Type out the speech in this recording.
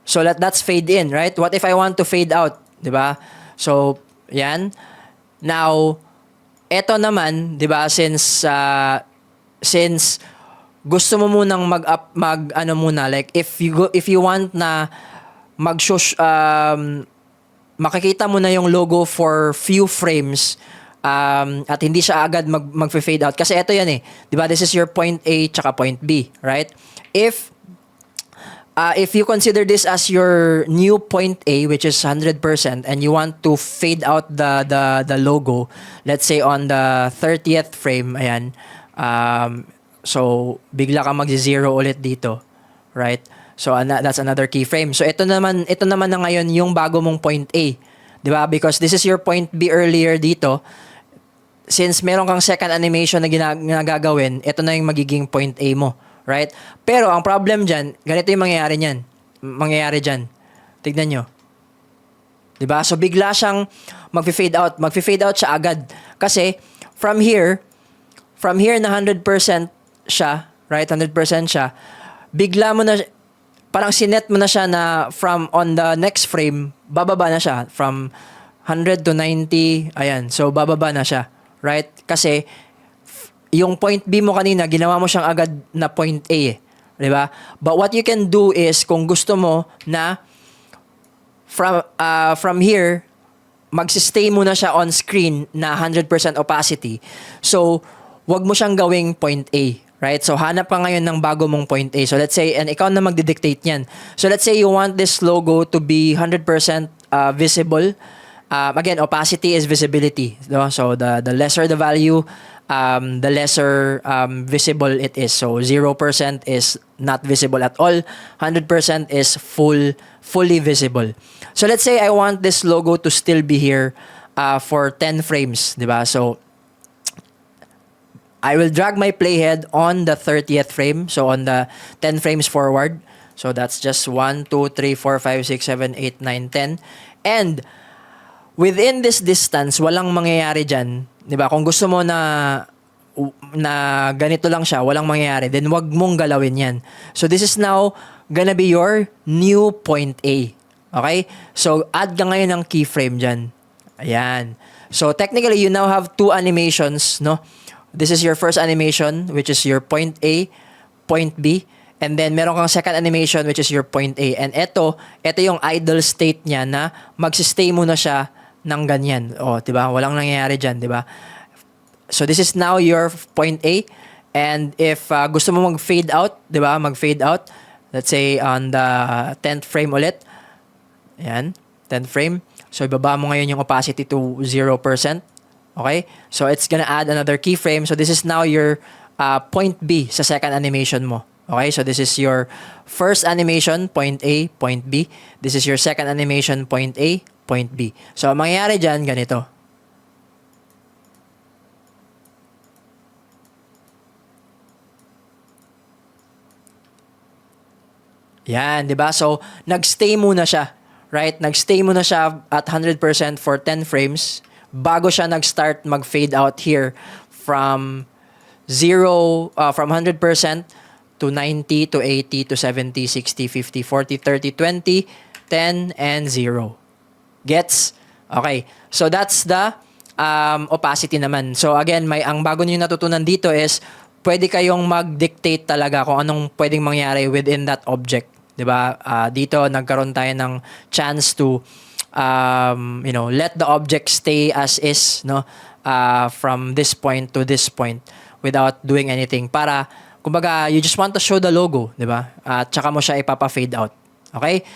So that's fade in, right? What if I want to fade out, 'di ba? So, yan. Now, eto naman, 'di ba, since gusto mo munang mag ano muna, like if you want na mag makikita mo na yung logo for few frames, at hindi siya agad mag-fade out kasi ito yan eh, 'di ba? This is your point A tsaka point B, right? If you consider this as your new point A, which is 100%, and you want to fade out the logo, let's say on the 30th frame, ayan, so bigla ka mag-zero ulit dito, right? So that's another keyframe. So ito naman na ngayon yung bago mong point A, 'di ba? Because this is your point B earlier dito. Since meron kang second animation na gagawin, ito na yung magiging point A mo. Right? Pero ang problem dyan, ganito yung mangyayari dyan. Tignan nyo. Diba? So bigla siyang mag-fade out. Mag-fade out siya agad. Kasi from here na 100% siya, right? 100% siya, bigla mo na, parang sinet mo na siya na from on the next frame, bababa na siya. From 100 to 90, ayan. So bababa na siya. Right? Kasi yung point B mo kanina, ginawa mo siyang agad na point A eh. 'Di ba? But what you can do is, kung gusto mo na from here, magsistay muna siya on screen na 100% opacity. So, wag mo siyang gawing point A. Right? So, hanap ka ngayon ng bago mong point A. So, let's say, and ikaw na magdidictate niyan. So, let's say you want this logo to be 100% visible. Again, opacity is visibility. No? So, the lesser the value, the lesser visible it is. So 0% is not visible at all. 100% is fully visible. So let's say I want this logo to still be here for 10 frames, 'di ba? So I will drag my playhead on the 30th frame, so on the 10 frames forward. So that's just 1 2 3 4 5 6 7 8 9 10. And within this distance, walang mangyayari diyan. 'Di ba? Kung gusto mo na ganito lang siya, walang mangyayari, then wag mong galawin 'yan. So this is now gonna be your new point A. Okay? So add ka ngayon ng keyframe diyan. Ayan. So technically, you now have two animations, no? This is your first animation, which is your point A, point B, and then meron kang second animation, which is your point A. And ito yung idle state niya na magsistay muna siya ng ganyan. O, 'di ba? Walang nangyayari diyan, 'di ba? So this is now your point A, and if gusto mo mag-fade out, 'di ba? Mag-fade out. Let's say on the 10th frame ulit. Ayan, 10th frame. So ibaba mo ngayon yung opacity to 0%. Okay? So it's gonna add another keyframe. So this is now your point B sa second animation mo. Okay? So this is your first animation, point A, point B. This is your second animation, point A, point B. So, ang mangyayari dyan, ganito. Yan, di ba? So, nagstay muna siya. Right? Nagstay muna siya at 100% for 10 frames bago siya nag-start mag-fade out here from 100% to 90 to 80 to 70, 60, 50, 40, 30, 20, 10, and 0. Gets? Okay. So that's the opacity naman. So again, ang bago niyo natutunan dito is pwede kayong mag-dictate talaga kung anong pwedeng mangyari within that object. 'Di ba? Dito nagkaroon tayo ng chance to let the object stay as is, no? From this point to this point without doing anything, para kumbaga you just want to show the logo, 'di ba? At saka mo siya ipapa-fade out. Okay?